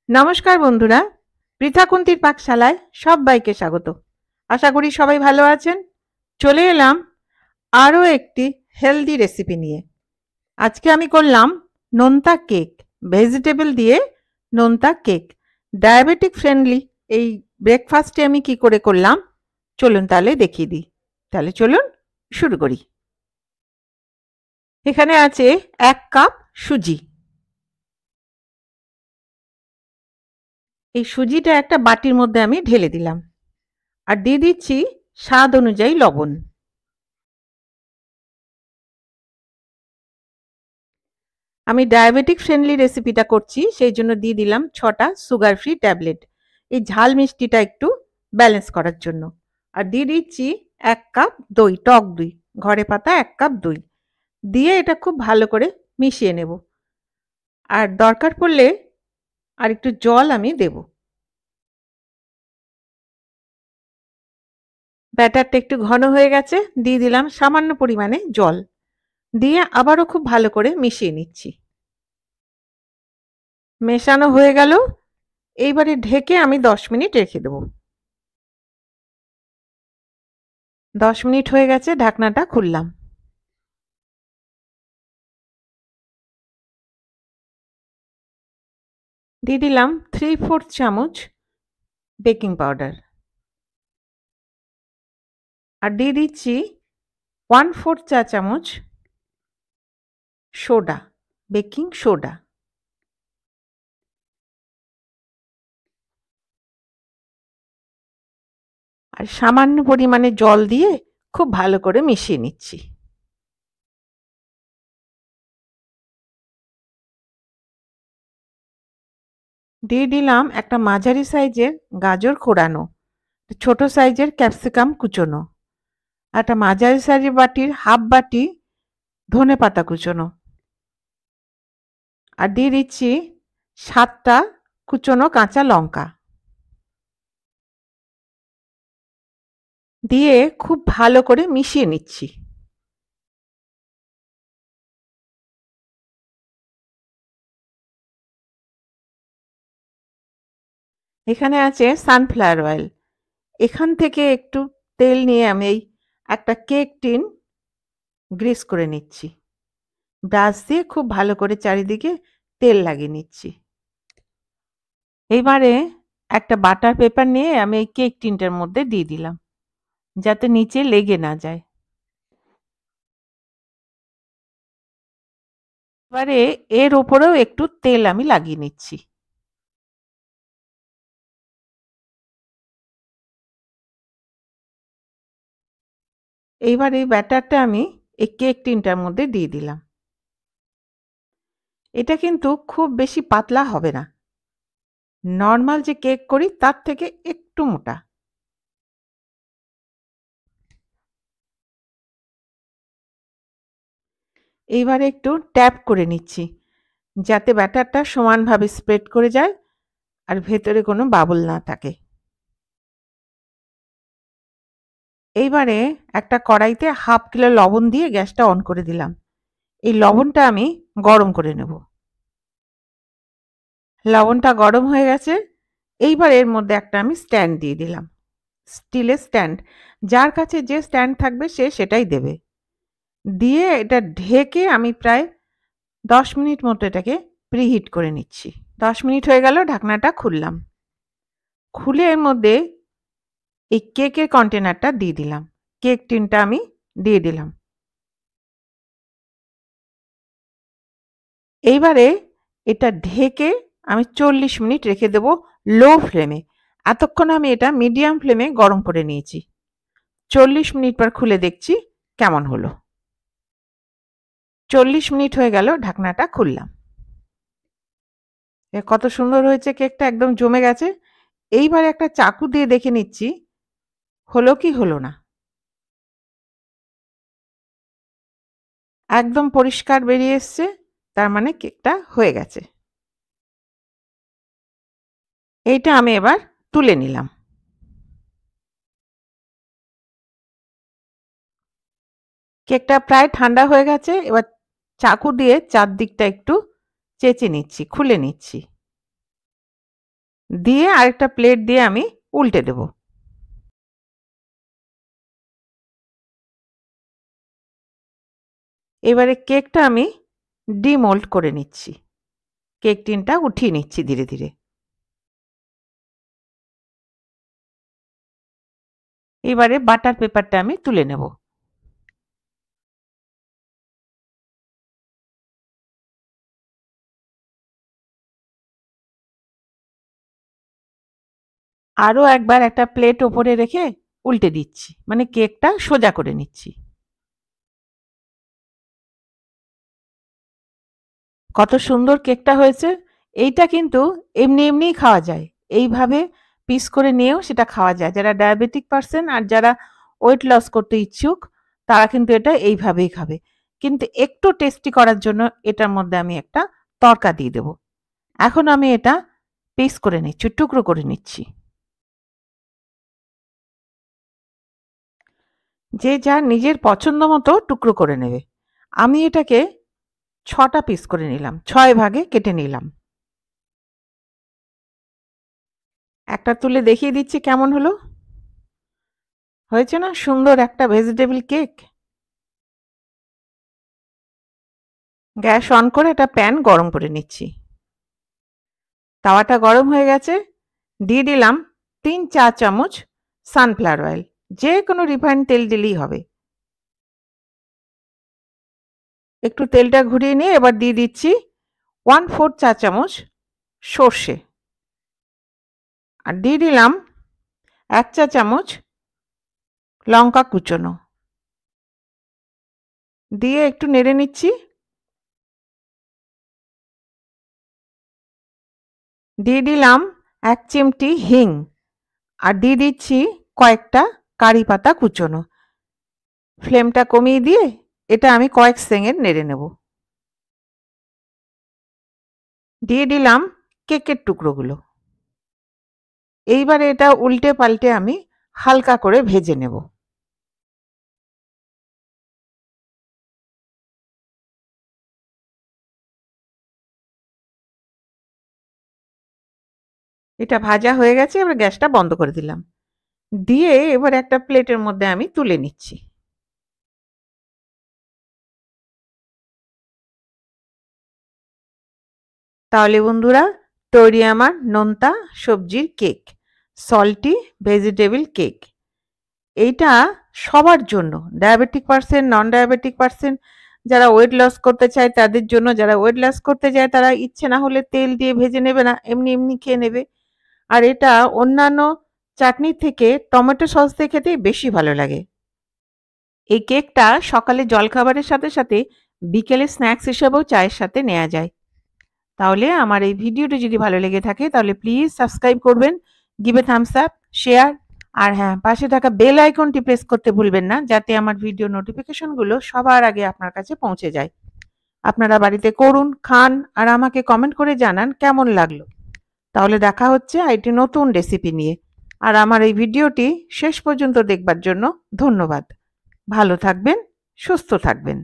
নমস্কার বন্ধুরা, পৃথাকুন্তির পাকশালায় সবাইকে স্বাগত। আশা করি সবাই ভালো আছেন। চলে এলাম আরও একটি হেলদি রেসিপি নিয়ে। আজকে আমি করলাম নোনতা কেক, ভেজিটেবল দিয়ে নোনতা কেক। ডায়াবেটিক ফ্রেন্ডলি এই ব্রেকফাস্টে আমি কি করে করলাম চলুন তাহলে দেখিয়ে দিই। তাহলে চলুন শুরু করি। এখানে আছে 1 কাপ সুজি। এই সুজিটা একটা বাটির মধ্যে আমি ঢেলে দিলাম আর দিয়ে দিচ্ছি স্বাদ অনুযায়ী লবণ। আমি ডায়াবেটিক ফ্রেন্ডলি রেসিপিটা করছি, সেই জন্য দিয়ে দিলাম 6টা সুগার ফ্রি ট্যাবলেট, এই ঝাল মিষ্টিটা একটু ব্যালেন্স করার জন্য। আর দিয়ে দিচ্ছি 1 কাপ দই, টক দই, ঘরে পাতা 1 কাপ দই দিয়ে এটা খুব ভালো করে মিশিয়ে নেব। আর দরকার পড়লে আর একটু জল আমি দেব। ব্যাটারটা একটু ঘন হয়ে গেছে, দিয়ে দিলাম সামান্য পরিমাণে জল, দিয়ে আবারও খুব ভালো করে মিশিয়ে নিচ্ছি। মেশানো হয়ে গেল, এইবারে ঢেকে আমি 10 মিনিট রেখে দেবো। 10 মিনিট হয়ে গেছে, ঢাকনাটা খুললাম। দিয়ে দিলাম 3/4 চামচ বেকিং পাউডার আর দিয়ে দিচ্ছি 1/4 চা চামচ সোডা, বেকিং সোডা। আর সামান্য পরিমাণে জল দিয়ে খুব ভালো করে মিশিয়ে নিচ্ছি। দিয়ে দিলাম একটা মাঝারি সাইজের গাজর কোড়ানো, ছোট সাইজের ক্যাপসিকাম কুচোনো, একটা মাঝারি সাইজের বাটির হাফ বাটি ধনেপাতা কুচোনো, আর দিয়ে দিচ্ছি 7টা কুচোনো কাঁচা লঙ্কা। দিয়ে খুব ভালো করে মিশিয়ে নিচ্ছি। এখানে আছে সানফ্লাওয়ার অয়েল, এখান থেকে একটু তেল নিয়ে আমি এই একটা কেক টিন গ্রিস করে নিচ্ছি। ব্রাশ দিয়ে খুব ভালো করে চারিদিকে তেল লাগিয়ে নিচ্ছি। এইবারে একটা বাটার পেপার নিয়ে আমি এই কেক টিনটার মধ্যে দিয়ে দিলাম, যাতে নিচে লেগে না যায়। এবারে এর ওপরেও একটু তেল আমি লাগিয়ে নিচ্ছি। এইবার এই ব্যাটারটা আমি এই কেক টিনটার মধ্যে দিয়ে দিলাম। এটা কিন্তু খুব বেশি পাতলা হবে না, নর্মাল যে কেক করি তার থেকে একটু মোটা। এইবারে একটু ট্যাপ করে নিচ্ছি, যাতে ব্যাটারটা সমানভাবে স্প্রেড করে যায় আর ভেতরে কোনো বাবল না থাকে। এইবারে একটা কড়াইতে 1/2 কিলো লবণ দিয়ে গ্যাসটা অন করে দিলাম। এই লবণটা আমি গরম করে নেব। লবণটা গরম হয়ে গেছে, এইবার এর মধ্যে একটা আমি স্ট্যান্ড দিয়ে দিলাম, স্টিলের স্ট্যান্ড। যার কাছে যে স্ট্যান্ড থাকবে সে সেটাই দেবে। দিয়ে এটা ঢেকে আমি প্রায় 10 মিনিট মতো এটাকে প্রিহিট করে নিচ্ছি। 10 মিনিট হয়ে গেল, ঢাকনাটা খুললাম। খুলে এর মধ্যে এই কেকের কন্টেনারটা দিয়ে দিলাম, কেক টিনটা আমি দিয়ে দিলাম। এইবারে এটা ঢেকে আমি 40 মিনিট রেখে দেব লো ফ্লেমে। এতক্ষণ আমি এটা মিডিয়াম ফ্লেমে গরম করে নিয়েছি। 40 মিনিট পর খুলে দেখছি কেমন হলো। 40 মিনিট হয়ে গেল, ঢাকনাটা খুললাম। কত সুন্দর হয়েছে কেকটা, একদম জমে গেছে। এইবার একটা চাকু দিয়ে দেখে নিচ্ছি হলো কি হলো না। একদম পরিষ্কার বেরিয়ে এসছে, তার মানে কেকটা হয়ে গেছে। এইটা আমি এবার তুলে নিলাম। কেকটা প্রায় ঠান্ডা হয়ে গেছে, এবার চাকু দিয়ে চারদিকটা একটু চেঁচে নিচ্ছি, খুলে নিচ্ছি। দিয়ে আরেকটা প্লেট দিয়ে আমি উল্টে দেব। এবারে কেকটা আমি ডিমোল্ড করে নিচ্ছি। কেক টিনটা উঠিয়ে নিচ্ছি ধীরে ধীরে। এবারে বাটার পেপারটা আমি তুলে নেব। আরও একবার একটা প্লেট ওপরে রেখে উল্টে দিচ্ছি, মানে কেকটা সোজা করে নিচ্ছি। কত সুন্দর কেকটা হয়েছে। এইটা কিন্তু এমনি এমনিই খাওয়া যায়, এইভাবে পিস করে নিয়েও সেটা খাওয়া যায়। যারা ডায়াবেটিক পার্সন আর যারা ওয়েট লস করতে ইচ্ছুক তারা কিন্তু এটা এইভাবেই খাবে। কিন্তু একটু টেস্টি করার জন্য এটার মধ্যে আমি একটা তড়কা দিয়ে দেব। এখন আমি এটা পিস করে নিচ্ছি, টুকরো করে নিচ্ছি। যে যার নিজের পছন্দ মতো টুকরো করে নেবে। আমি এটাকে ৬টা পিস করে নিলাম, ৬ ভাগে কেটে নিলাম। একটা তুলে দেখিয়ে দিচ্ছি কেমন হলো। হয়েছে না সুন্দর একটা ভেজিটেবল কেক? গ্যাস অন করে একটা প্যান গরম করে নিচ্ছি। তাওয়াটা গরম হয়ে গেছে, দিয়ে দিলাম ৩ চা চামচ সানফ্লাওয়ার অয়েল। যে কোনো রিফাইন্ড তেল দিলেই হবে। একটু তেলটা ঘুরিয়ে নিয়ে এবার দিয়ে দিচ্ছি 1/4 চা চামচ সর্ষে, আর দিয়ে দিলাম ১ চা চামচ লঙ্কা কুচোনো, দিয়ে একটু নেড়ে নিচ্ছি। দিয়ে দিলাম ১ চিমটি হিং, আর দিয়ে দিচ্ছি কয়েকটা কারি পাতা কুচোনো। ফ্লেমটা কমিয়ে দিয়ে এটা আমি কয়েক সেকেন্ড নেড়ে নেব। দিয়ে দিলাম কেকের টুকরোগুলো। এইবারে এটা উল্টে পাল্টে আমি হালকা করে ভেজে নেব। এটা ভাজা হয়ে গেছে, এবার গ্যাসটা বন্ধ করে দিলাম। দিয়ে এবার একটা প্লেটের মধ্যে আমি তুলে নিচ্ছি। তাহলে বন্ধুরা, তৈরি আমার নোনতা সবজির কেক, সল্টি ভেজিটেবল কেক। এইটা সবার জন্য, ডায়াবেটিক পার্সন, নন ডায়াবেটিক পার্সন, যারা ওয়েট লস করতে চায় তাদের জন্য, যারা ওয়েট লস করতে যায় তারা ইচ্ছে না হলে তেল দিয়ে ভেজে নেবে না, এমনি এমনি খেয়ে নেবে। আর এটা অন্যান্য চাটনি থেকে টমেটো সস দিয়ে খেতে বেশি ভালো লাগে। এই কেকটা সকালে জলখাবারের সাথে সাথে বিকেলে স্ন্যাক্স হিসেবেও চায়ের সাথে নেওয়া যায়। তাহলে আমার এই ভিডিওটি যদি ভালো লেগে থাকে তাহলে প্লিজ সাবস্ক্রাইব করবেন, give a thumbs up, share, আর হ্যাঁ, পাশে থাকা বেল আইকনটি প্রেস করতে ভুলবেন না, যাতে আমার ভিডিও নোটিফিকেশনগুলো সবার আগে আপনার কাছে পৌঁছে যায়। আপনারা বাড়িতে করুন, খান, আর আমাকে কমেন্ট করে জানান কেমন লাগলো। তাহলে দেখা হচ্ছে একটি নতুন রেসিপি নিয়ে। আর আমার এই ভিডিওটি শেষ পর্যন্ত দেখবার জন্য ধন্যবাদ। ভালো থাকবেন, সুস্থ থাকবেন।